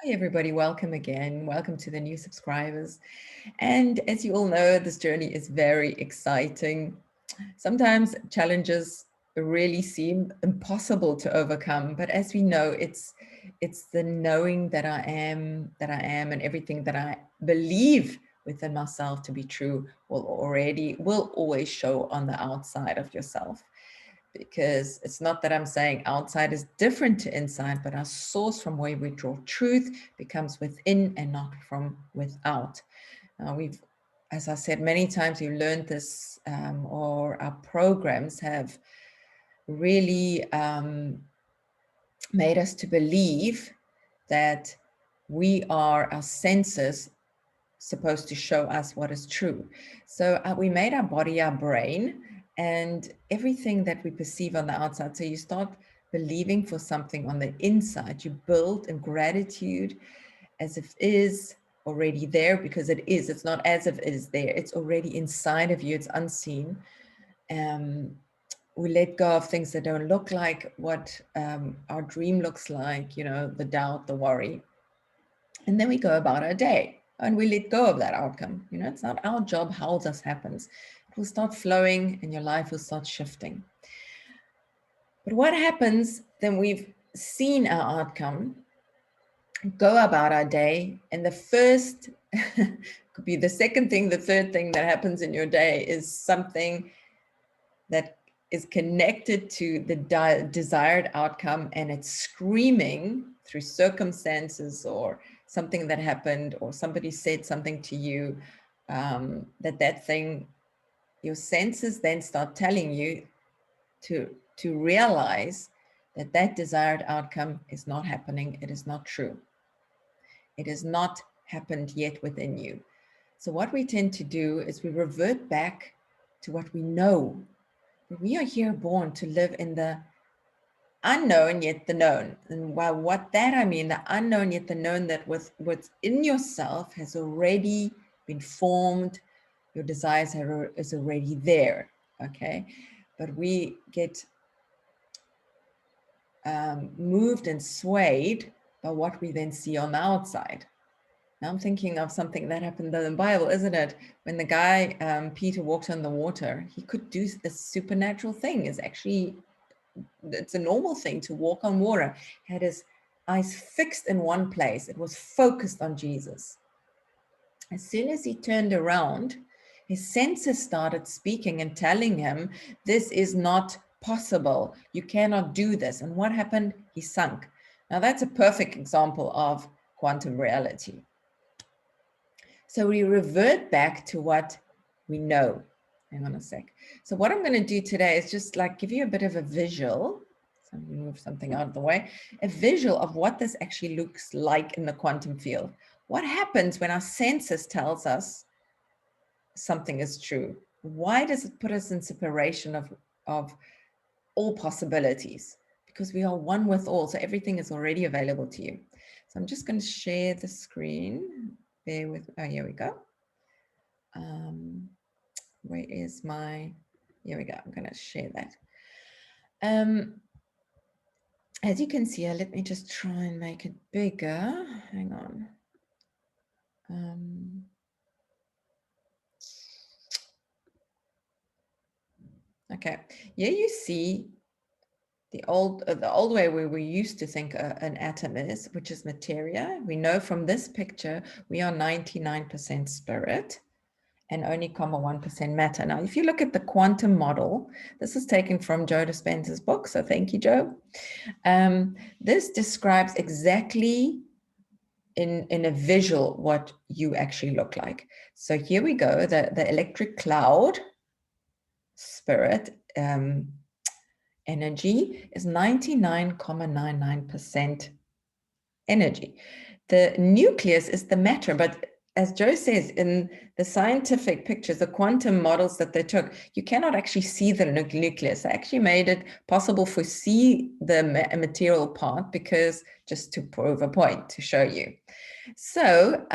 Hi, everybody. Welcome again. Welcome to the new subscribers. And as you all know, this journey is very exciting. Sometimes challenges really seem impossible to overcome, but as we know, it's the knowing that I am, and everything that I believe within myself to be true will always show on the outside of yourself. Because it's not that I'm saying outside is different to inside, but our source from where we draw truth becomes within and not from without. As I said many times, you learned this, or our programs have really made us to believe that we are our senses supposed to show us what is true. So we made our body our brain, and everything that we perceive on the outside. So you start believing for something on the inside. You build in gratitude as if it is already there, because it is. It's not as if it is there. It's already inside of you. It's unseen. We let go of things that don't look like what our dream looks like, the doubt, the worry. And then we go about our day and we let go of that outcome. It's not our job how this happens. It will start flowing and your life will start shifting. But what happens then? We've seen our outcome, go about our day, and the first could be the second thing, the third thing that happens in your day is something that is connected to the desired outcome, and it's screaming through circumstances or something that happened, or somebody said something to you, that thing, your senses then start telling you to realize that desired outcome is not happening. It is not true. It has not happened yet within you. So what we tend to do is we revert back to what we know. We are here born to live in the unknown yet the known. And by what that I mean, the unknown yet the known, that what's in yourself has already been formed. Your desires is already there. Okay, but we get moved and swayed by what we then see on the outside. Now I'm thinking of something that happened in the Bible, isn't it? When the guy, Peter, walked on the water, he could do a supernatural thing. It's a normal thing to walk on water. He had his eyes fixed in one place. It was focused on Jesus. As soon as he turned around, his senses started speaking and telling him, this is not possible. You cannot do this. And what happened? He sunk. Now that's a perfect example of quantum reality. So we revert back to what we know. Hang on a sec. So what I'm going to do today is just like give you a bit of a visual. So I'm going to move something out of the way. A visual of what this actually looks like in the quantum field. What happens when our senses tells us something is true? Why does it put us in separation of all possibilities? Because we are one with all. So everything is already available to you. So I'm just going to share the screen. Bear with, oh, here we go. Where is my, here we go. I'm going to share that. As you can see, let me just try and make it bigger. Hang on. Okay, here you see the old way where we used to think an atom is, which is materia. We know from this picture, we are 99% spirit and only 1% matter. Now, if you look at the quantum model, this is taken from Joe Dispenza's book, so thank you, Joe. This describes exactly in a visual what you actually look like. So here we go, the electric cloud, spirit, energy is 99.99% energy. The nucleus is the matter, but as Joe says, in the scientific pictures, the quantum models that they took, you cannot actually see the nucleus. They actually made it possible for see the material part, because just to prove a point, to show you. So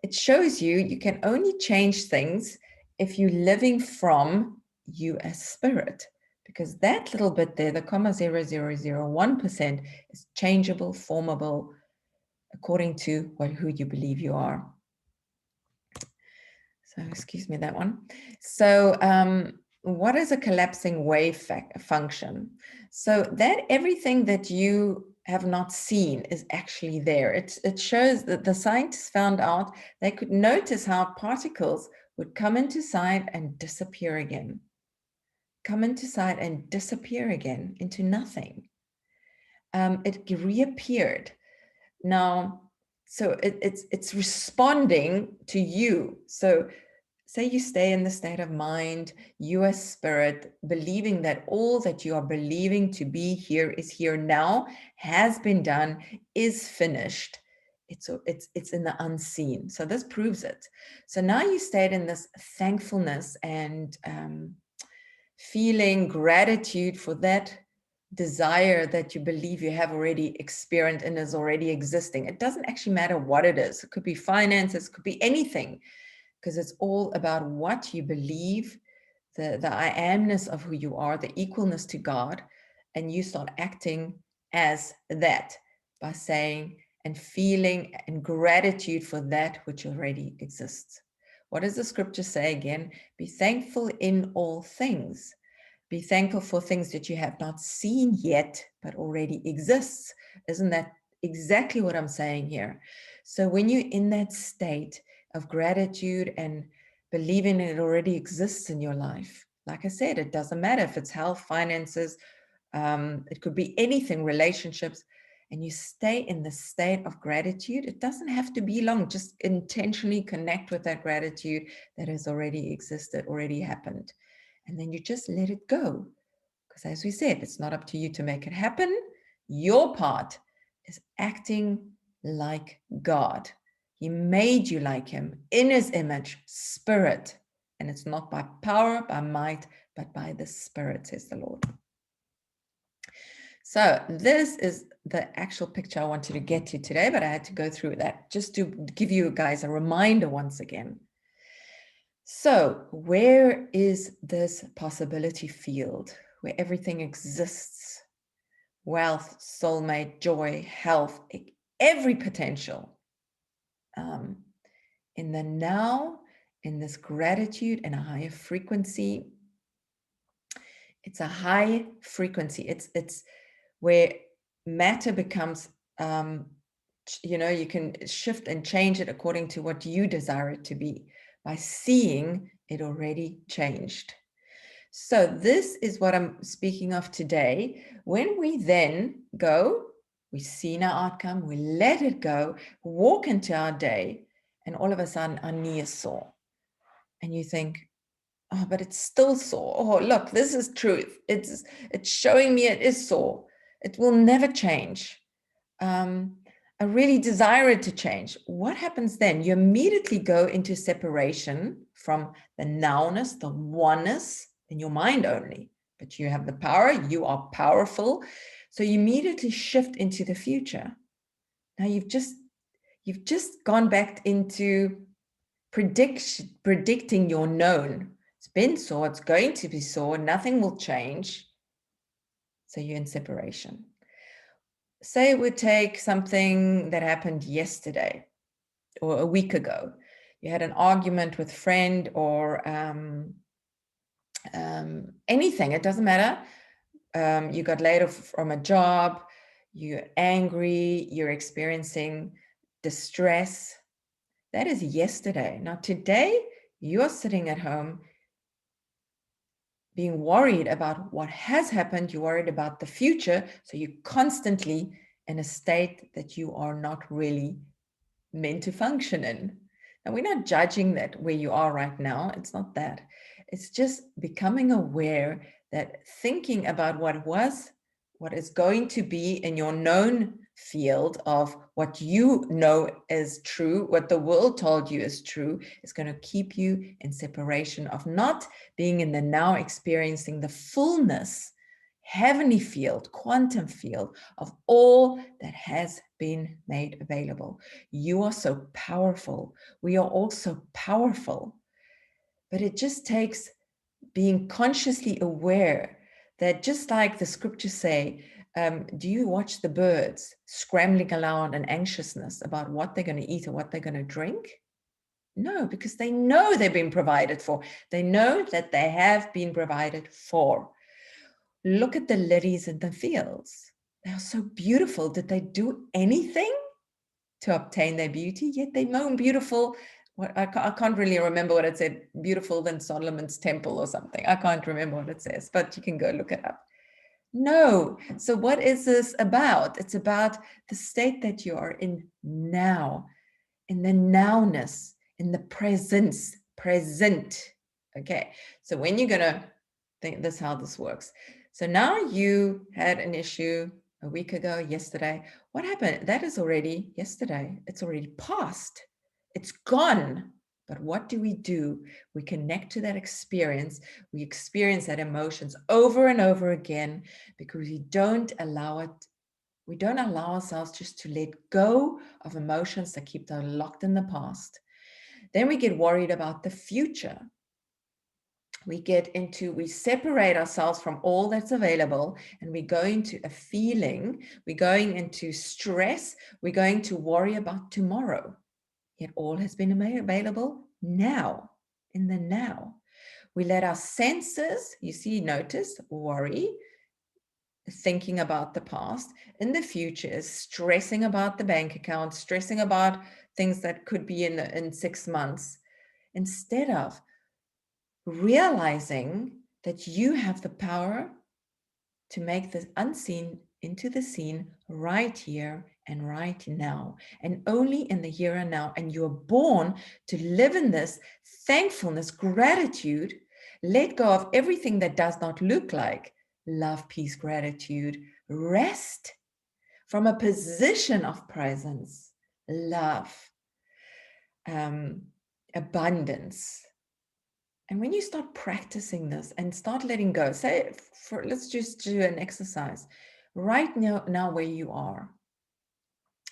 it shows you can only change things if you're living from you as spirit, because that little bit there, the 0.0001%, is changeable, formable, according to who you believe you are. So excuse me, that one. So what is a collapsing wave function? So that everything that you have not seen is actually there. It shows that the scientists found out they could notice how particles would come into sight and disappear again. Come into sight and disappear again into nothing. It reappeared. Now, so it's responding to you. So say you stay in the state of mind, you as spirit, believing that all that you are believing to be here is here now, has been done, is finished. It's in the unseen. So this proves it. So now you stayed in this thankfulness and feeling gratitude for that desire that you believe you have already experienced and is already existing. It doesn't actually matter what it is. It could be finances, it could be anything, because it's all about what you believe, the I amness of who you are, the equalness to God, and you start acting as that by saying and feeling and gratitude for that which already exists. What does the scripture say again? Be thankful in all things. Be thankful for things that you have not seen yet, but already exists. Isn't that exactly what I'm saying here? So when you're in that state of gratitude and believing it already exists in your life, like I said, it doesn't matter if it's health, finances, it could be anything, relationships, and you stay in the state of gratitude. It doesn't have to be long. Just intentionally connect with that gratitude that has already existed, already happened. And then you just let it go. Because as we said, it's not up to you to make it happen. Your part is acting like God. He made you like him in his image, spirit. And it's not by power, by might, but by the Spirit, says the Lord. So this is the actual picture I wanted to get to today, but I had to go through that just to give you guys a reminder once again. So where is this possibility field where everything exists? Wealth, soulmate, joy, health, every potential. In the now, in this gratitude and a higher frequency. It's a high frequency. It's where matter becomes, you can shift and change it according to what you desire it to be by seeing it already changed. So this is what I'm speaking of today. When we then go, we see our outcome, we let it go, walk into our day, and all of a sudden our knee is sore. And you think, oh, but it's still sore. Oh, look, this is truth. It's showing me it is sore. It will never change. I really desire it to change. What happens then? You immediately go into separation from the nowness, the oneness in your mind only. But you have the power. You are powerful. So you immediately shift into the future. Now you've just gone back into predicting your known. It's been so, it's going to be so, nothing will change. So you're in separation. Say we take something that happened yesterday or a week ago. You had an argument with a friend or anything, it doesn't matter. You got laid off from a job, you're angry, you're experiencing distress. That is yesterday. Now today, you're sitting at home being worried about what has happened, you're worried about the future, so you're constantly in a state that you are not really meant to function in. And we're not judging that where you are right now. It's not that. It's just becoming aware that thinking about what was, what is going to be in your known field of what you know is true, what the world told you is true, is going to keep you in separation of not being in the now, experiencing the fullness, heavenly field, quantum field of all that has been made available. You are so powerful. We are also powerful. But it just takes being consciously aware that, just like the scriptures say, Do you watch the birds scrambling around in anxiousness about what they're going to eat or what they're going to drink? No, because they know they've been provided for. They know that they have been provided for. Look at the lilies in the fields. They are so beautiful. Did they do anything to obtain their beauty? Yet they're more beautiful. I can't really remember what it said, beautiful than Solomon's temple or something. I can't remember what it says, but you can go look it up. No. So what is this about? It's about the state that you are in now, in the nowness, in the presence, present. Okay. So when you're going to think this, how this works. So now you had an issue a week ago, yesterday. What happened? That is already yesterday. It's already past. It's gone. But what do? We connect to that experience. We experience that emotions over and over again because we don't allow ourselves just to let go of emotions that keep them locked in the past. Then we get worried about the future. We separate ourselves from all that's available, and we go into a feeling, we're going into stress, we're going to worry about tomorrow. Yet all has been available now, in the now. We let our senses, notice, worry, thinking about the past. In the future is stressing about the bank account, stressing about things that could be in 6 months, instead of realizing that you have the power to make the unseen into the seen right here and right now, and only in the here and now. And you're born to live in this thankfulness, gratitude, let go of everything that does not look like love, peace, gratitude, rest from a position of presence, love, abundance. And when you start practicing this and start letting go, let's just do an exercise right now where you are.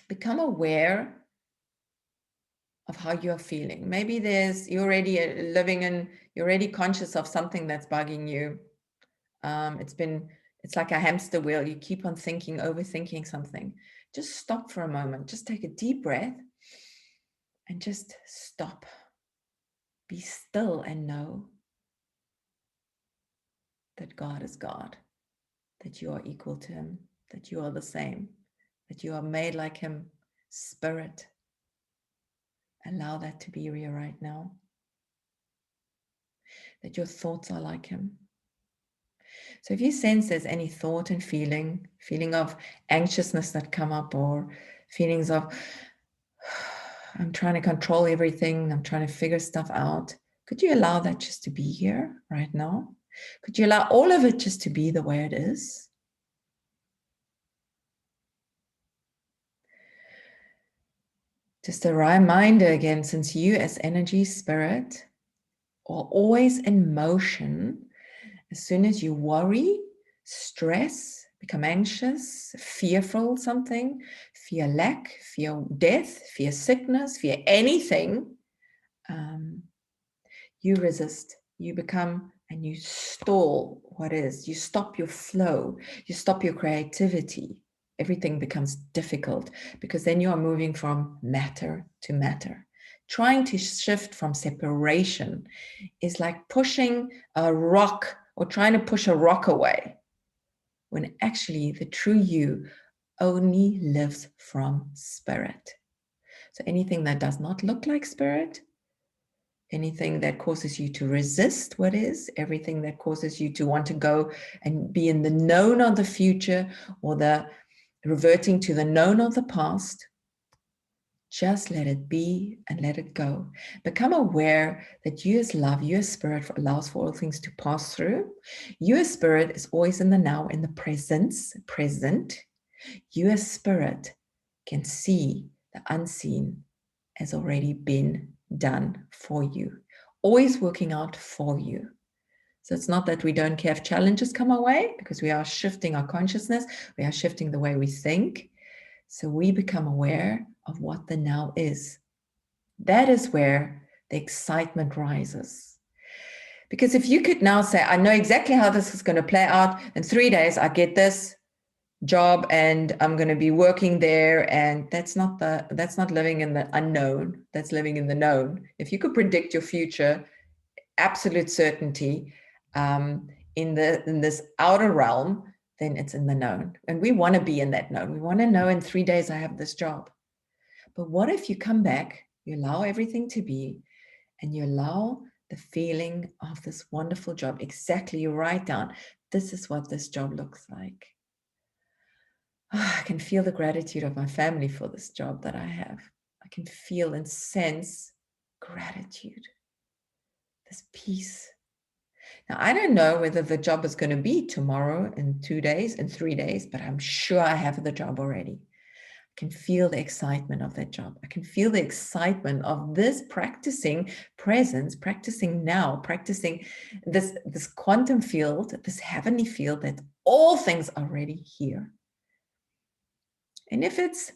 Become aware of how you're feeling. Maybe you're already conscious of something that's bugging you. It's like a hamster wheel. You keep on overthinking something. Just stop for a moment. Just take a deep breath and just stop. Be still and know that God is God, that you are equal to him, that you are the same, that you are made like him. Spirit, allow that to be real right now. That your thoughts are like him. So if you sense there's any thought and feeling of anxiousness that come up, or feelings of I'm trying to control everything, I'm trying to figure stuff out, could you allow that just to be here right now? Could you allow all of it just to be the way it is? Just a reminder again, since you as energy, spirit, are always in motion, as soon as you worry, stress, become anxious, fearful something, fear lack, fear death, fear sickness, fear anything, you resist, you become, and you stall what is. You stop your flow, you stop your creativity. Everything becomes difficult because then you are moving from matter to matter. Trying to shift from separation is like pushing a rock or trying to push a rock away, when actually the true you only lives from spirit. So anything that does not look like spirit, anything that causes you to resist what is, everything that causes you to want to go and be in the known of the future, or the reverting to the known of the past, just let it be and let it go. Become aware that you as love, you as spirit, allows for all things to pass through. You as spirit is always in the now, in the present. You as spirit can see the unseen has already been done for you, always working out for you. So it's not that we don't care if challenges come our way, because we are shifting our consciousness, we are shifting the way we think. So we become aware of what the now is. That is where the excitement rises. Because if you could now say, I know exactly how this is going to play out, in 3 days, I get this, job and I'm going to be working there, and that's not living in the unknown, that's living in the known. If you could predict your future, absolute certainty, in this outer realm, then it's in the known. And we want to be in that known. We want to know in 3 days I have this job. But what if you come back, you allow everything to be, and you allow the feeling of this wonderful job? Exactly, you write down, this is what this job looks like. I can feel the gratitude of my family for this job that I have. I can feel and sense gratitude, this peace. Now, I don't know whether the job is going to be tomorrow, in 2 days, in 3 days, but I'm sure I have the job already. I can feel the excitement of that job. I can feel the excitement of this practicing presence, practicing now, practicing this quantum field, this heavenly field, that all things are already here. And if it's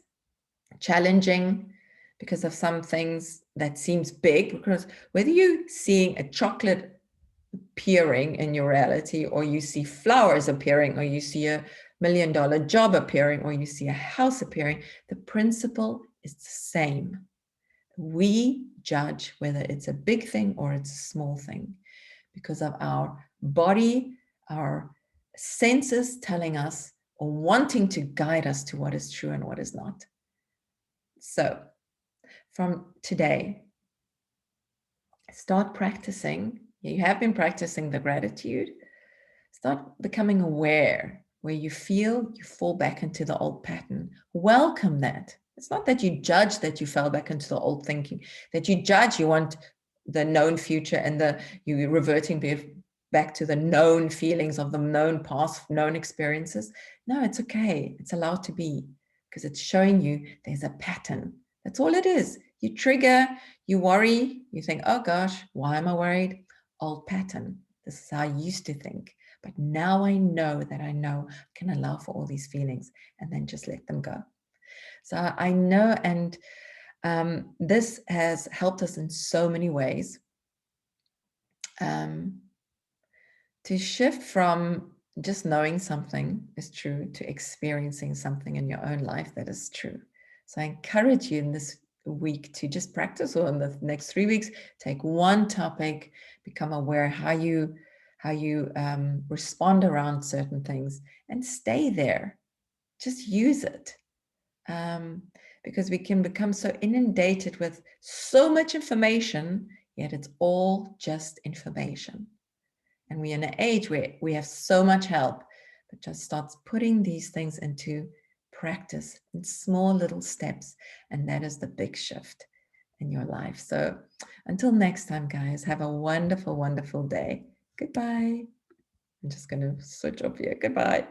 challenging because of some things that seems big, because whether you're seeing a chocolate appearing in your reality, or you see flowers appearing, or you see $1 million job appearing, or you see a house appearing, the principle is the same. We judge whether it's a big thing or it's a small thing because of our body, our senses telling us or wanting to guide us to what is true and what is not. So from today, start practicing. You have been practicing the gratitude. Start becoming aware where you feel you fall back into the old pattern. Welcome that. It's not that you judge that you fell back into the old thinking, that you judge you want the known future and you're reverting back to the known feelings of the known past, known experiences. No, it's okay. It's allowed to be, because it's showing you there's a pattern. That's all it is. You trigger, you worry, you think, oh gosh, why am I worried? Old pattern. This is how I used to think. But now I know that I can allow for all these feelings and then just let them go. So I know, and this has helped us in so many ways, to shift from just knowing something is true to experiencing something in your own life that is true. So I encourage you in this week to just practice, or in the next 3 weeks, take one topic, become aware how you respond around certain things, and stay there. Just use it. Because we can become so inundated with so much information, yet it's all just information. And we're in an age where we have so much help, but just starts putting these things into practice in small little steps. And that is the big shift in your life. So until next time, guys, have a wonderful, wonderful day. Goodbye. I'm just going to switch off here. Goodbye.